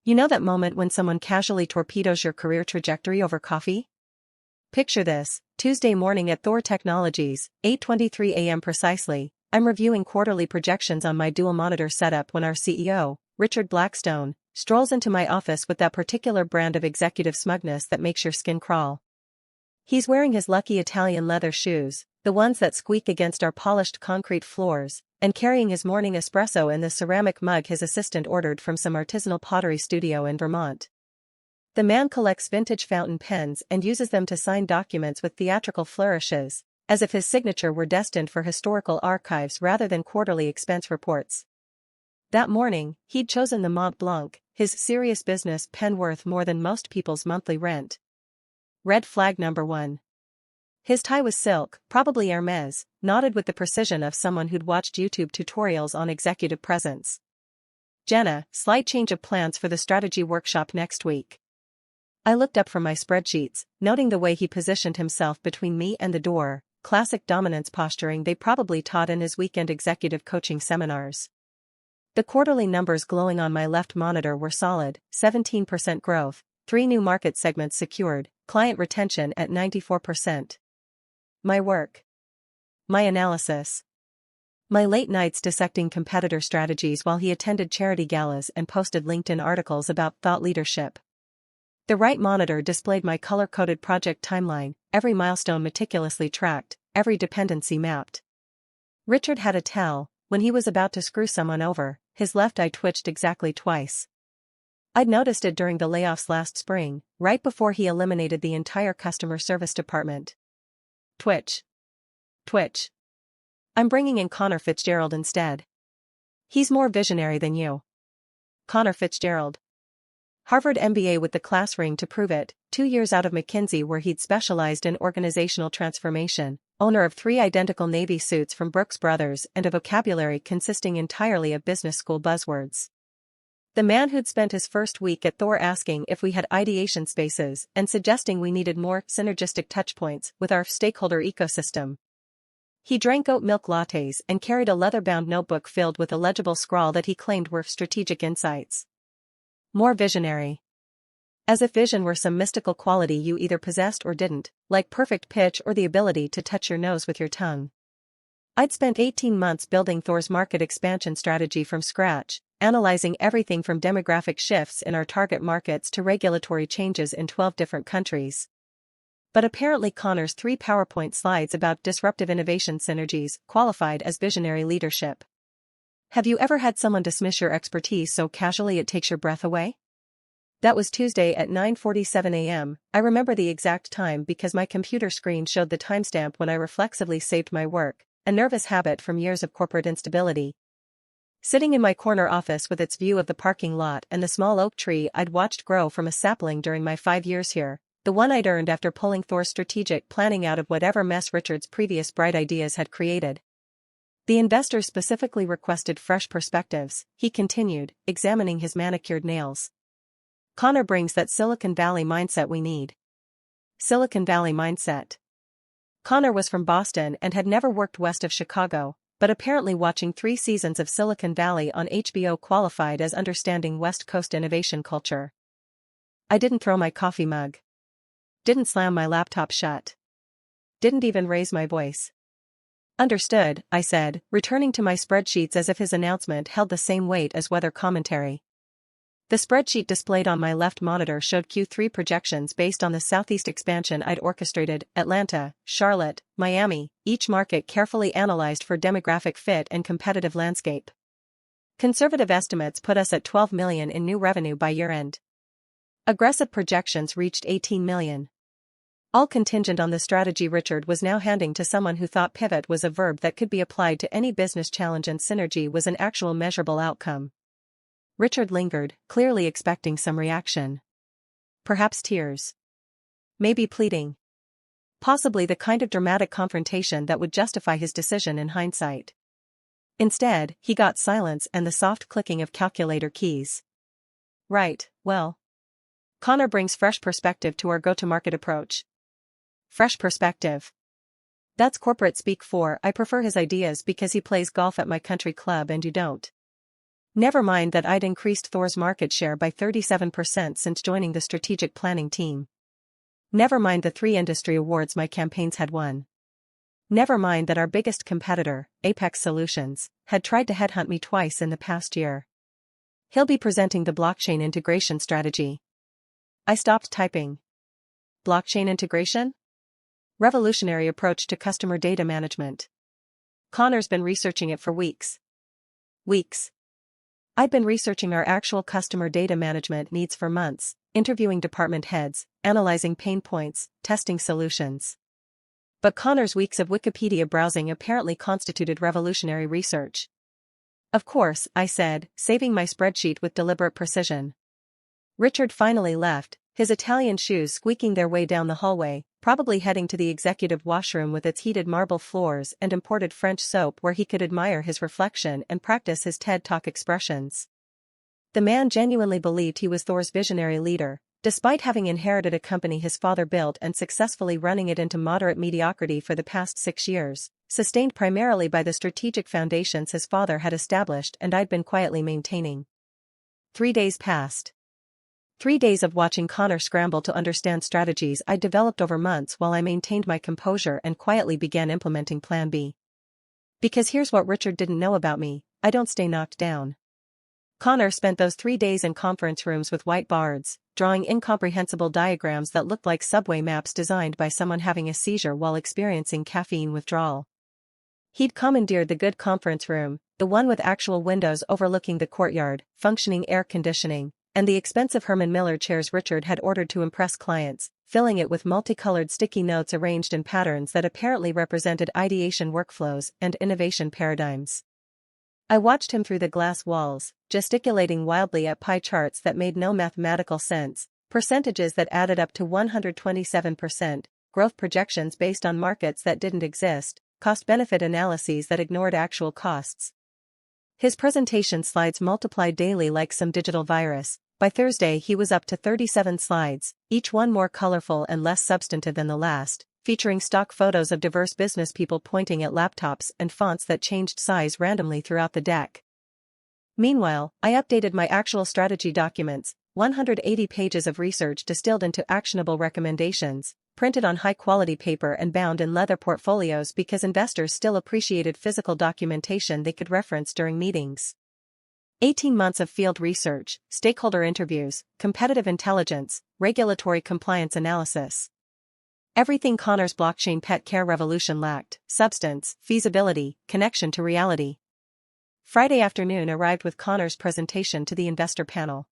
You know that moment when someone casually torpedoes your career trajectory over coffee? Picture this: Tuesday morning at Thor Technologies, 8:23 a.m. precisely. I'm reviewing quarterly projections on my dual monitor setup when our CEO, Richard Blackstone, strolls into my office with that particular brand of executive smugness that makes your skin crawl. He's wearing his lucky Italian leather shoes, the ones that squeak against our polished concrete floors, and carrying his morning espresso in the ceramic mug his assistant ordered from some artisanal pottery studio in Vermont. The man collects vintage fountain pens and uses them to sign documents with theatrical flourishes, as if his signature were destined for historical archives rather than quarterly expense reports. That morning, he'd chosen the Mont Blanc, his serious business pen worth more than most people's monthly rent. Red flag number 1. His tie was silk, probably Hermes, knotted with the precision of someone who'd watched YouTube tutorials on executive presence. Jenna, slight change of plans for the strategy workshop next week. I looked up from my spreadsheets, noting the way he positioned himself between me and the door, classic dominance posturing they probably taught in his weekend executive coaching seminars. The quarterly numbers glowing on my left monitor were solid: 17% growth, 3 new market segments secured, client retention at 94%. My work. My analysis. My late nights dissecting competitor strategies while he attended charity galas and posted LinkedIn articles about thought leadership. The right monitor displayed my color-coded project timeline, every milestone meticulously tracked, every dependency mapped. Richard had a tell: when he was about to screw someone over, his left eye twitched exactly twice. I'd noticed it during the layoffs last spring, right before he eliminated the entire customer service department. Twitch. Twitch. I'm bringing in Connor Fitzgerald instead. He's more visionary than you. Connor Fitzgerald. Harvard MBA with the class ring to prove it, 2 years out of McKinsey where he'd specialized in organizational transformation, owner of 3 identical Navy suits from Brooks Brothers and a vocabulary consisting entirely of business school buzzwords. The man who'd spent his first week at Thor asking if we had ideation spaces and suggesting we needed more synergistic touchpoints with our stakeholder ecosystem. He drank oat milk lattes and carried a leather-bound notebook filled with illegible scrawl that he claimed were strategic insights. More visionary. As if vision were some mystical quality you either possessed or didn't, like perfect pitch or the ability to touch your nose with your tongue. I'd spent 18 months building Thor's market expansion strategy from scratch, analyzing everything from demographic shifts in our target markets to regulatory changes in 12 different countries. But apparently Connor's 3 PowerPoint slides about disruptive innovation synergies qualified as visionary leadership. Have you ever had someone dismiss your expertise so casually it takes your breath away? That was Tuesday at 9:47 a.m. I remember the exact time because my computer screen showed the timestamp when I reflexively saved my work, a nervous habit from years of corporate instability. Sitting in my corner office with its view of the parking lot and the small oak tree I'd watched grow from a sapling during my 5 years here, the one I'd earned after pulling Thor's strategic planning out of whatever mess Richard's previous bright ideas had created. The investors specifically requested fresh perspectives, he continued, examining his manicured nails. Connor brings that Silicon Valley mindset we need. Silicon Valley mindset. Connor was from Boston and had never worked west of Chicago, but apparently watching 3 seasons of Silicon Valley on HBO qualified as understanding West Coast innovation culture. I didn't throw my coffee mug. Didn't slam my laptop shut. Didn't even raise my voice. Understood, I said, returning to my spreadsheets as if his announcement held the same weight as weather commentary. The spreadsheet displayed on my left monitor showed Q3 projections based on the Southeast expansion I'd orchestrated: Atlanta, Charlotte, Miami, each market carefully analyzed for demographic fit and competitive landscape. Conservative estimates put us at $12 million in new revenue by year-end. Aggressive projections reached $18 million. All contingent on the strategy Richard was now handing to someone who thought pivot was a verb that could be applied to any business challenge and synergy was an actual measurable outcome. Richard lingered, clearly expecting some reaction. Perhaps tears. Maybe pleading. Possibly the kind of dramatic confrontation that would justify his decision in hindsight. Instead, he got silence and the soft clicking of calculator keys. Right, well. Connor brings fresh perspective to our go-to-market approach. Fresh perspective. That's corporate speak for I prefer his ideas because he plays golf at my country club and you don't. Never mind that I'd increased Thor's market share by 37% since joining the strategic planning team. Never mind the 3 industry awards my campaigns had won. Never mind that our biggest competitor, Apex Solutions, had tried to headhunt me twice in the past year. He'll be presenting the blockchain integration strategy. I stopped typing. Blockchain integration? Revolutionary approach to customer data management. Connor's been researching it for weeks. I'd been researching our actual customer data management needs for months, interviewing department heads, analyzing pain points, testing solutions. But Connor's weeks of Wikipedia browsing apparently constituted revolutionary research. Of course, I said, saving my spreadsheet with deliberate precision. Richard finally left, his Italian shoes squeaking their way down the hallway, probably heading to the executive washroom with its heated marble floors and imported French soap where he could admire his reflection and practice his TED Talk expressions. The man genuinely believed he was Thor's visionary leader, despite having inherited a company his father built and successfully running it into moderate mediocrity for the past 6 years, sustained primarily by the strategic foundations his father had established and I'd been quietly maintaining. 3 days passed. 3 days of watching Connor scramble to understand strategies I'd developed over months while I maintained my composure and quietly began implementing Plan B. Because here's what Richard didn't know about me, I don't stay knocked down. Connor spent those 3 days in conference rooms with whiteboards, drawing incomprehensible diagrams that looked like subway maps designed by someone having a seizure while experiencing caffeine withdrawal. He'd commandeered the good conference room, the one with actual windows overlooking the courtyard, functioning air conditioning, and the expensive Herman Miller chairs Richard had ordered to impress clients, filling it with multicolored sticky notes arranged in patterns that apparently represented ideation workflows and innovation paradigms. I watched him through the glass walls, gesticulating wildly at pie charts that made no mathematical sense, percentages that added up to 127%, growth projections based on markets that didn't exist, cost-benefit analyses that ignored actual costs. His presentation slides multiplied daily like some digital virus. By Thursday he was up to 37 slides, each one more colorful and less substantive than the last, featuring stock photos of diverse business people pointing at laptops and fonts that changed size randomly throughout the deck. Meanwhile, I updated my actual strategy documents, 180 pages of research distilled into actionable recommendations, printed on high-quality paper and bound in leather portfolios because investors still appreciated physical documentation they could reference during meetings. 18 months of field research, stakeholder interviews, competitive intelligence, regulatory compliance analysis. Everything Connor's blockchain pet care revolution lacked: substance, feasibility, connection to reality. Friday afternoon arrived with Connor's presentation to the investor panel.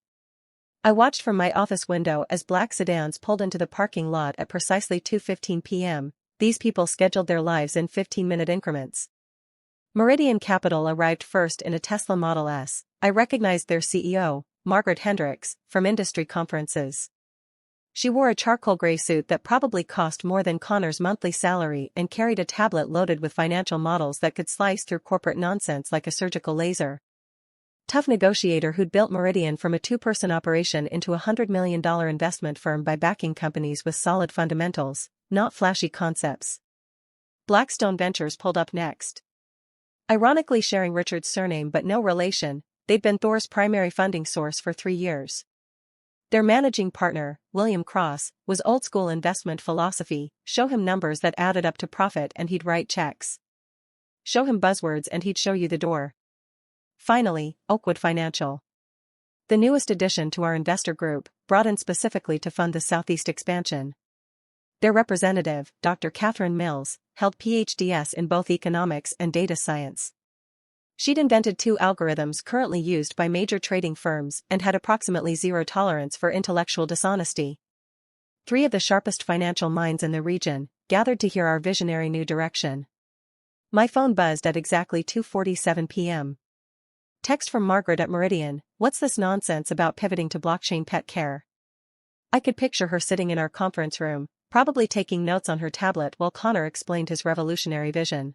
I watched from my office window as black sedans pulled into the parking lot at precisely 2:15 p.m. These people scheduled their lives in 15-minute increments. Meridian Capital arrived first in a Tesla Model S. I recognized their CEO, Margaret Hendricks, from industry conferences. She wore a charcoal gray suit that probably cost more than Connor's monthly salary and carried a tablet loaded with financial models that could slice through corporate nonsense like a surgical laser. Tough negotiator who'd built Meridian from a 2-person operation into a $100 million investment firm by backing companies with solid fundamentals, not flashy concepts. Blackstone Ventures pulled up next. Ironically sharing Richard's surname but no relation, they'd been Thor's primary funding source for 3 years. Their managing partner, William Cross, was old-school investment philosophy: show him numbers that added up to profit and he'd write checks. Show him buzzwords and he'd show you the door. Finally, Oakwood Financial. The newest addition to our investor group, brought in specifically to fund the Southeast expansion. Their representative, Dr. Catherine Mills, held PhDs in both economics and data science. She'd invented 2 algorithms currently used by major trading firms and had approximately zero tolerance for intellectual dishonesty. 3 of the sharpest financial minds in the region gathered to hear our visionary new direction. My phone buzzed at exactly 2:47 p.m. Text from Margaret at Meridian: "What's this nonsense about pivoting to blockchain pet care?" I could picture her sitting in our conference room, probably taking notes on her tablet while Connor explained his revolutionary vision.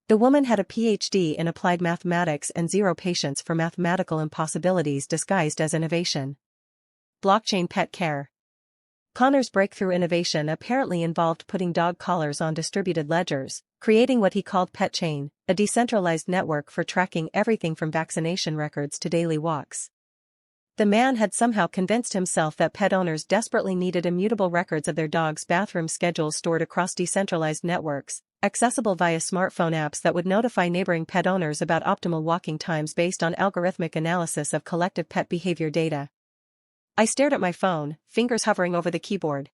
The woman had a PhD in applied mathematics and zero patience for mathematical impossibilities disguised as innovation. Blockchain pet care. Connor's breakthrough innovation apparently involved putting dog collars on distributed ledgers, creating what he called Pet Chain, a decentralized network for tracking everything from vaccination records to daily walks. The man had somehow convinced himself that pet owners desperately needed immutable records of their dogs' bathroom schedules stored across decentralized networks, accessible via smartphone apps that would notify neighboring pet owners about optimal walking times based on algorithmic analysis of collective pet behavior data. I stared at my phone, fingers hovering over the keyboard.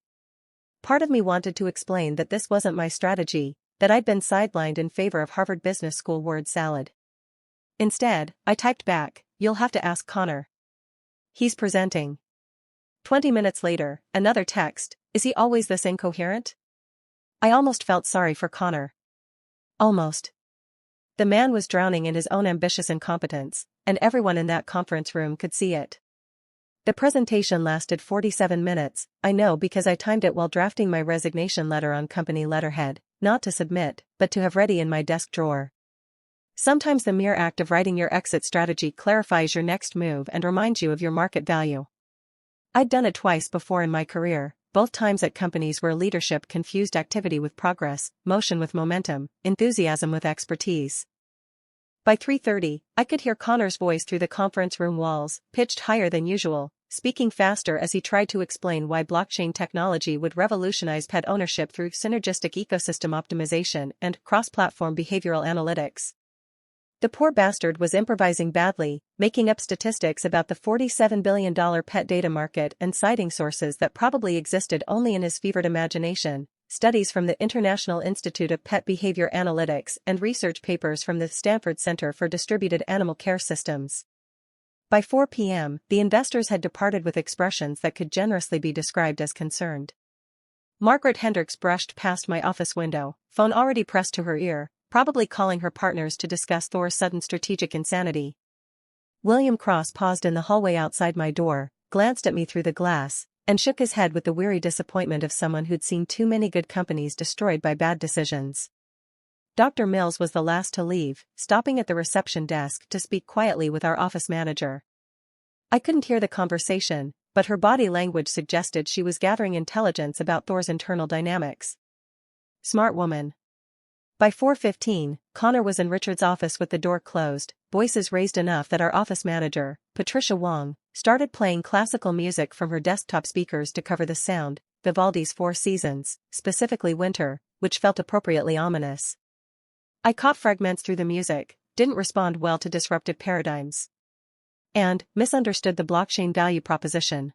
Part of me wanted to explain that this wasn't my strategy, that I'd been sidelined in favor of Harvard Business School word salad. Instead, I typed back, "You'll have to ask Connor. He's presenting." 20 minutes later, another text, "Is he always this incoherent?" I almost felt sorry for Connor. Almost. The man was drowning in his own ambitious incompetence, and everyone in that conference room could see it. The presentation lasted 47 minutes, I know because I timed it while drafting my resignation letter on company letterhead, not to submit, but to have ready in my desk drawer. Sometimes the mere act of writing your exit strategy clarifies your next move and reminds you of your market value. I'd done it twice before in my career, both times at companies where leadership confused activity with progress, motion with momentum, enthusiasm with expertise. By 3:30, I could hear Connor's voice through the conference room walls, pitched higher than usual, speaking faster as he tried to explain why blockchain technology would revolutionize pet ownership through synergistic ecosystem optimization and cross-platform behavioral analytics. The poor bastard was improvising badly, making up statistics about the $47 billion pet data market and citing sources that probably existed only in his fevered imagination, studies from the International Institute of Pet Behavior Analytics and research papers from the Stanford Center for Distributed Animal Care Systems. By 4 p.m., the investors had departed with expressions that could generously be described as concerned. Margaret Hendricks brushed past my office window, phone already pressed to her ear, probably calling her partners to discuss Thor's sudden strategic insanity. William Cross paused in the hallway outside my door, glanced at me through the glass, and shook his head with the weary disappointment of someone who'd seen too many good companies destroyed by bad decisions. Dr. Mills was the last to leave, stopping at the reception desk to speak quietly with our office manager. I couldn't hear the conversation, but her body language suggested she was gathering intelligence about Thor's internal dynamics. Smart woman. By 4:15, Connor was in Richard's office with the door closed, voices raised enough that our office manager, Patricia Wong, started playing classical music from her desktop speakers to cover the sound, Vivaldi's Four Seasons, specifically Winter, which felt appropriately ominous. I caught fragments through the music, didn't respond well to disruptive paradigms, and misunderstood the blockchain value proposition.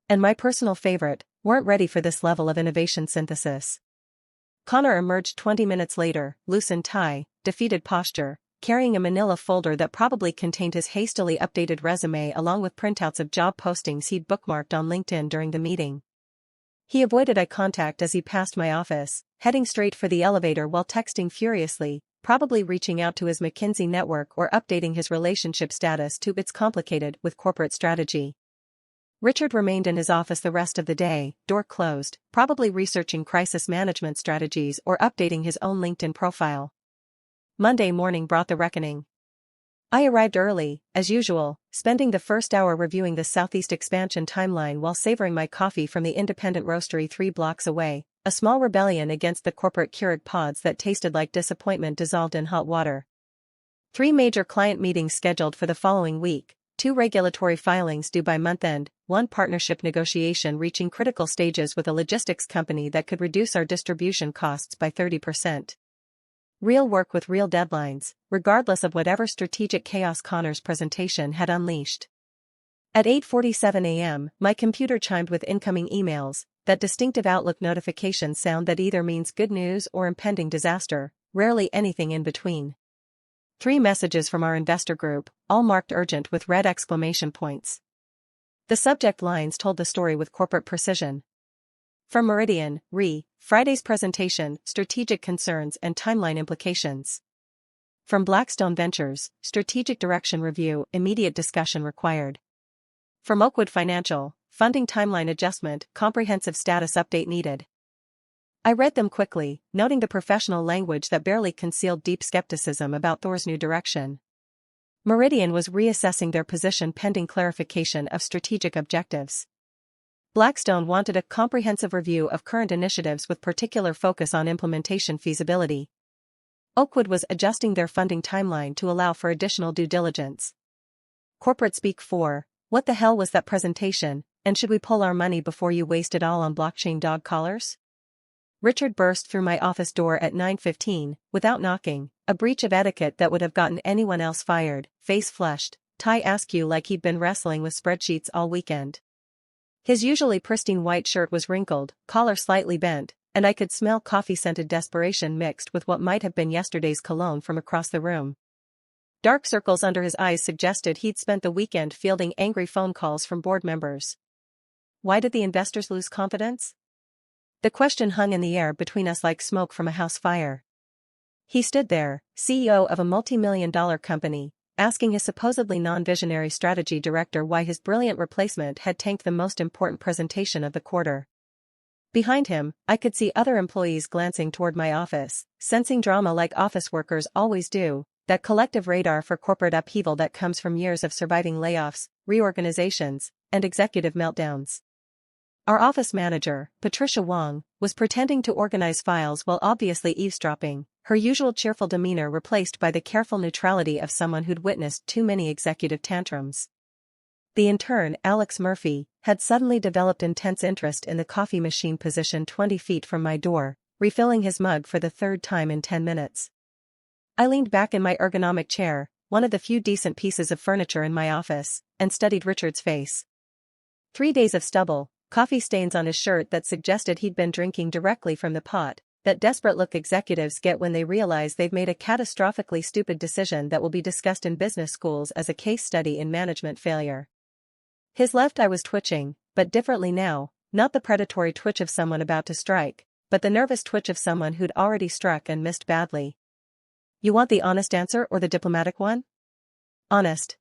And my personal favorite, weren't ready for this level of innovation synthesis. Connor emerged 20 minutes later, loosened tie, defeated posture, carrying a manila folder that probably contained his hastily updated resume along with printouts of job postings he'd bookmarked on LinkedIn during the meeting. He avoided eye contact as he passed my office, heading straight for the elevator while texting furiously, probably reaching out to his McKinsey network or updating his relationship status to "It's complicated" with corporate strategy. Richard remained in his office the rest of the day, door closed, probably researching crisis management strategies or updating his own LinkedIn profile. Monday morning brought the reckoning. I arrived early, as usual, spending the first hour reviewing the Southeast expansion timeline while savoring my coffee from the independent roastery 3 blocks away, a small rebellion against the corporate Keurig pods that tasted like disappointment dissolved in hot water. 3 major client meetings scheduled for the following week, 2 regulatory filings due by month-end, 1 partnership negotiation reaching critical stages with a logistics company that could reduce our distribution costs by 30%. Real work with real deadlines, regardless of whatever strategic chaos Connor's presentation had unleashed. At 8:47 a.m., my computer chimed with incoming emails, that distinctive Outlook notification sound that either means good news or impending disaster, rarely anything in between. 3 messages from our investor group, all marked urgent with red exclamation points. The subject lines told the story with corporate precision. From Meridian, Friday's presentation, strategic concerns and timeline implications. From Blackstone Ventures, strategic direction review, immediate discussion required. From Oakwood Financial, funding timeline adjustment, comprehensive status update needed. I read them quickly, noting the professional language that barely concealed deep skepticism about Thor's new direction. Meridian was reassessing their position pending clarification of strategic objectives. Blackstone wanted a comprehensive review of current initiatives with particular focus on implementation feasibility. Oakwood was adjusting their funding timeline to allow for additional due diligence. Corporate speak 4, what the hell was that presentation, and should we pull our money before you waste it all on blockchain dog collars? Richard burst through my office door at 9:15, without knocking, a breach of etiquette that would have gotten anyone else fired, face flushed, tie askew like he'd been wrestling with spreadsheets all weekend. His usually pristine white shirt was wrinkled, collar slightly bent, and I could smell coffee-scented desperation mixed with what might have been yesterday's cologne from across the room. Dark circles under his eyes suggested he'd spent the weekend fielding angry phone calls from board members. Why did the investors lose confidence? The question hung in the air between us like smoke from a house fire. He stood there, CEO of a multi-million-dollar company, asking his supposedly non-visionary strategy director why his brilliant replacement had tanked the most important presentation of the quarter. Behind him, I could see other employees glancing toward my office, sensing drama like office workers always do, that collective radar for corporate upheaval that comes from years of surviving layoffs, reorganizations, and executive meltdowns. Our office manager, Patricia Wong, was pretending to organize files while obviously eavesdropping, her usual cheerful demeanor replaced by the careful neutrality of someone who'd witnessed too many executive tantrums. The intern, Alex Murphy, had suddenly developed intense interest in the coffee machine positioned 20 feet from my door, refilling his mug for the third time in 10 minutes. I leaned back in my ergonomic chair, one of the few decent pieces of furniture in my office, and studied Richard's face. 3 days of stubble, coffee stains on his shirt that suggested he'd been drinking directly from the pot, that desperate look executives get when they realize they've made a catastrophically stupid decision that will be discussed in business schools as a case study in management failure. His left eye was twitching, but differently now, not the predatory twitch of someone about to strike, but the nervous twitch of someone who'd already struck and missed badly. You want the honest answer or the diplomatic one? Honest.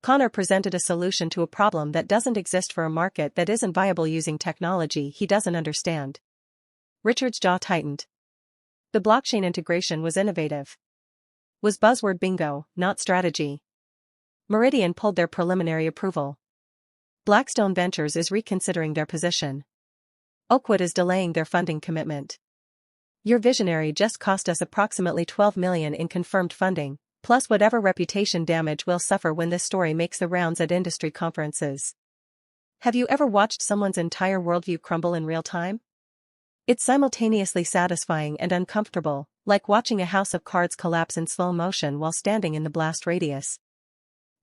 Connor presented a solution to a problem that doesn't exist for a market that isn't viable using technology he doesn't understand. Richard's jaw tightened. The blockchain integration was innovative. Was buzzword bingo, not strategy. Meridian pulled their preliminary approval. Blackstone Ventures is reconsidering their position. Oakwood is delaying their funding commitment. Your visionary just cost us approximately $12 million in confirmed funding, plus whatever reputation damage we'll suffer when this story makes the rounds at industry conferences. Have you ever watched someone's entire worldview crumble in real time? It's simultaneously satisfying and uncomfortable, like watching a house of cards collapse in slow motion while standing in the blast radius.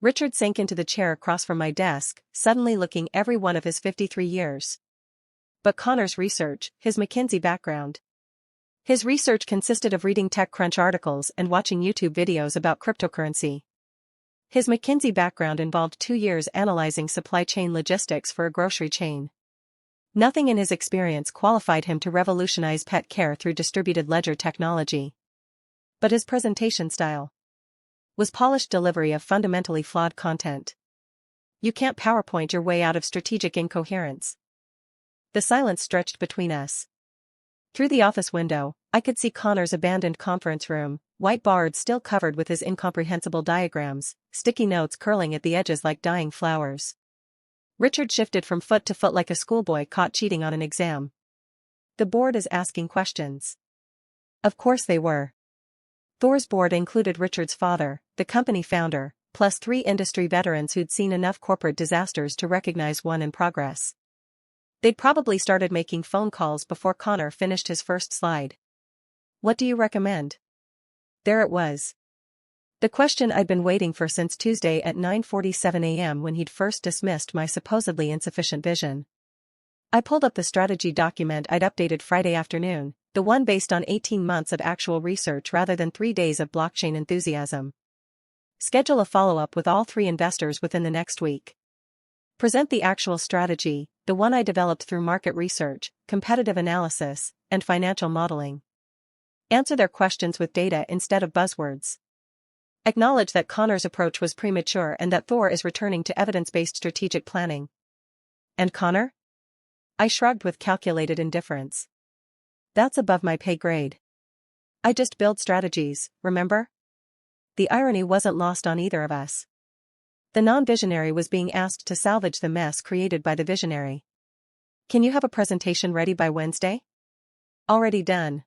Richard sank into the chair across from my desk, suddenly looking every one of his 53 years. But Connor's research, his McKinsey background. His research consisted of reading TechCrunch articles and watching YouTube videos about cryptocurrency. His McKinsey background involved 2 years analyzing supply chain logistics for a grocery chain. Nothing in his experience qualified him to revolutionize pet care through distributed ledger technology. But his presentation style was polished delivery of fundamentally flawed content. You can't PowerPoint your way out of strategic incoherence. The silence stretched between us. Through the office window, I could see Connor's abandoned conference room, whiteboard still covered with his incomprehensible diagrams, sticky notes curling at the edges like dying flowers. Richard shifted from foot to foot like a schoolboy caught cheating on an exam. The board is asking questions. Of course they were. Thor's board included Richard's father, the company founder, plus 3 industry veterans who'd seen enough corporate disasters to recognize one in progress. They'd probably started making phone calls before Connor finished his first slide. What do you recommend? There it was. The question I'd been waiting for since Tuesday at 9:47 a.m. when he'd first dismissed my supposedly insufficient vision. I pulled up the strategy document I'd updated Friday afternoon, the one based on 18 months of actual research rather than 3 days of blockchain enthusiasm. Schedule a follow-up with all 3 investors within the next week. Present the actual strategy, the one I developed through market research, competitive analysis, and financial modeling. Answer their questions with data instead of buzzwords. Acknowledge that Connor's approach was premature and that Thor is returning to evidence-based strategic planning. And Connor? I shrugged with calculated indifference. That's above my pay grade. I just build strategies, remember? The irony wasn't lost on either of us. The non-visionary was being asked to salvage the mess created by the visionary. Can you have a presentation ready by Wednesday? Already done.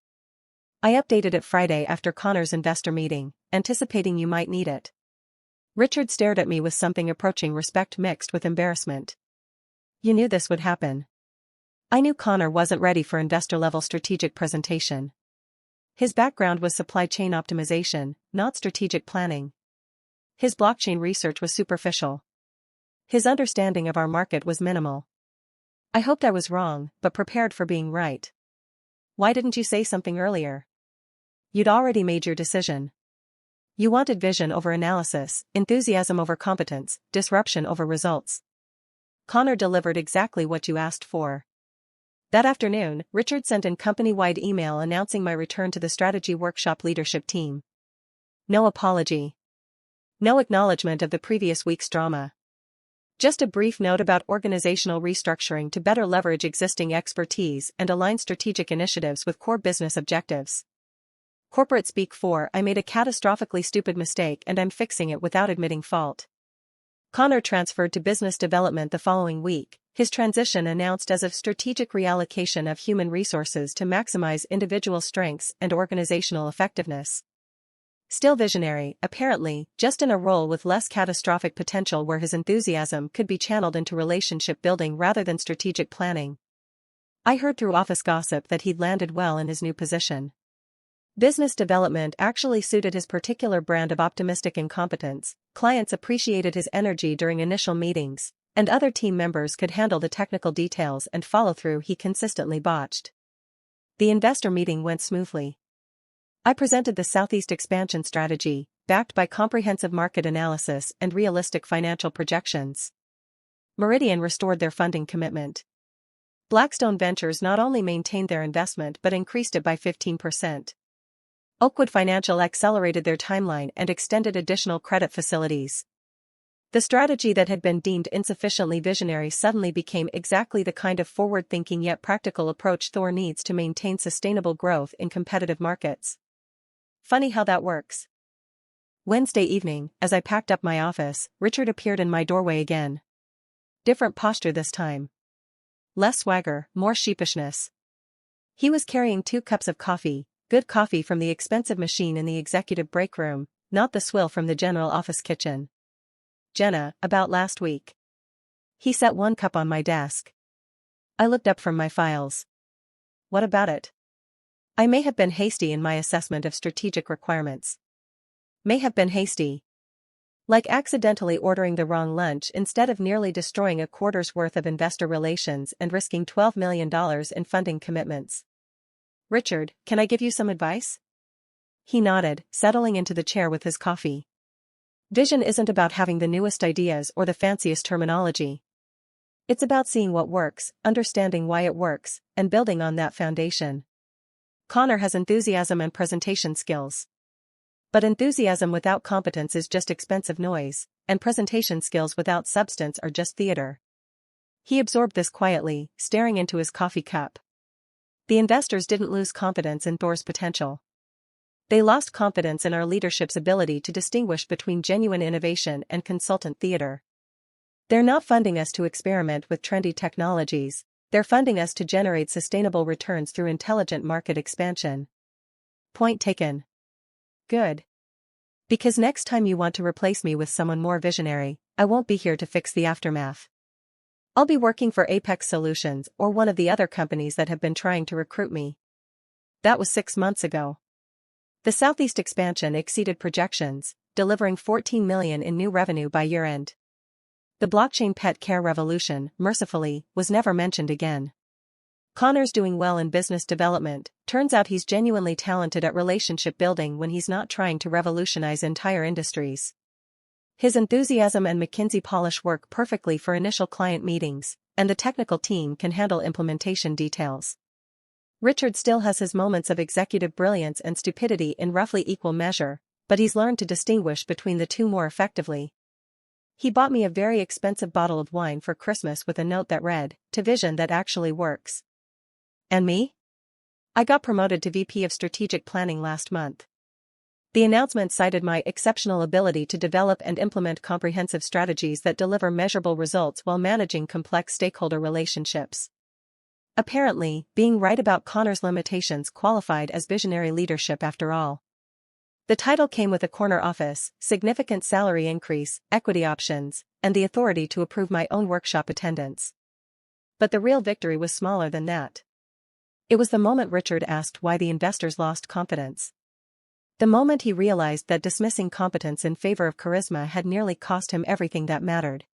I updated it Friday after Connor's investor meeting, anticipating you might need it. Richard stared at me with something approaching respect mixed with embarrassment. You knew this would happen. I knew Connor wasn't ready for investor-level strategic presentation. His background was supply chain optimization, not strategic planning. His blockchain research was superficial. His understanding of our market was minimal. I hoped I was wrong, but prepared for being right. Why didn't you say something earlier? You'd already made your decision. You wanted vision over analysis, enthusiasm over competence, disruption over results. Connor delivered exactly what you asked for. That afternoon, Richard sent an company-wide email announcing my return to the strategy workshop leadership team. No apology. No acknowledgement of the previous week's drama. Just a brief note about organizational restructuring to better leverage existing expertise and align strategic initiatives with core business objectives. Corporate speak 4. I made a catastrophically stupid mistake and I'm fixing it without admitting fault. Connor transferred to business development the following week, his transition announced as a strategic reallocation of human resources to maximize individual strengths and organizational effectiveness. Still visionary, apparently, just in a role with less catastrophic potential where his enthusiasm could be channeled into relationship building rather than strategic planning. I heard through office gossip that he'd landed well in his new position. Business development actually suited his particular brand of optimistic incompetence, clients appreciated his energy during initial meetings, and other team members could handle the technical details and follow-through he consistently botched. The investor meeting went smoothly. I presented the Southeast expansion strategy, backed by comprehensive market analysis and realistic financial projections. Meridian restored their funding commitment. Blackstone Ventures not only maintained their investment but increased it by 15%. Oakwood Financial accelerated their timeline and extended additional credit facilities. The strategy that had been deemed insufficiently visionary suddenly became exactly the kind of forward-thinking yet practical approach Thor needs to maintain sustainable growth in competitive markets. Funny how that works. Wednesday evening, as I packed up my office, Richard appeared in my doorway again. Different posture this time. Less swagger, more sheepishness. He was carrying 2 cups of coffee, good coffee from the expensive machine in the executive break room, not the swill from the general office kitchen. Jenna, about last week. He set 1 cup on my desk. I looked up from my files. What about it? I may have been hasty in my assessment of strategic requirements. May have been hasty. Like accidentally ordering the wrong lunch instead of nearly destroying a quarter's worth of investor relations and risking $12 million in funding commitments. Richard, can I give you some advice? He nodded, settling into the chair with his coffee. Vision isn't about having the newest ideas or the fanciest terminology. It's about seeing what works, understanding why it works, and building on that foundation. Connor has enthusiasm and presentation skills. But enthusiasm without competence is just expensive noise, and presentation skills without substance are just theater. He absorbed this quietly, staring into his coffee cup. The investors didn't lose confidence in Thor's potential. They lost confidence in our leadership's ability to distinguish between genuine innovation and consultant theater. They're not funding us to experiment with trendy technologies. They're funding us to generate sustainable returns through intelligent market expansion. Point taken. Good. Because next time you want to replace me with someone more visionary, I won't be here to fix the aftermath. I'll be working for Apex Solutions or one of the other companies that have been trying to recruit me. That was 6 months ago. The Southeast expansion exceeded projections, delivering $14 million in new revenue by year-end. The blockchain pet care revolution, mercifully, was never mentioned again. Connor's doing well in business development. Turns out he's genuinely talented at relationship building when he's not trying to revolutionize entire industries. His enthusiasm and McKinsey polish work perfectly for initial client meetings, and the technical team can handle implementation details. Richard still has his moments of executive brilliance and stupidity in roughly equal measure, but he's learned to distinguish between the two more effectively. He bought me a very expensive bottle of wine for Christmas with a note that read, "To vision that actually works." And me? I got promoted to VP of Strategic Planning last month. The announcement cited my exceptional ability to develop and implement comprehensive strategies that deliver measurable results while managing complex stakeholder relationships. Apparently, being right about Connor's limitations qualified as visionary leadership after all. The title came with a corner office, significant salary increase, equity options, and the authority to approve my own workshop attendance. But the real victory was smaller than that. It was the moment Richard asked why the investors lost confidence. The moment he realized that dismissing competence in favor of charisma had nearly cost him everything that mattered.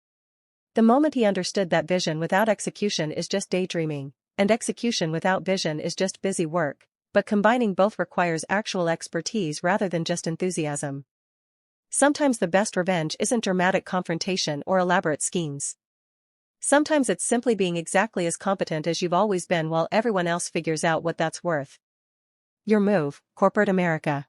The moment he understood that vision without execution is just daydreaming, and execution without vision is just busy work, but combining both requires actual expertise rather than just enthusiasm. Sometimes the best revenge isn't dramatic confrontation or elaborate schemes. Sometimes it's simply being exactly as competent as you've always been while everyone else figures out what that's worth. Your move, corporate America.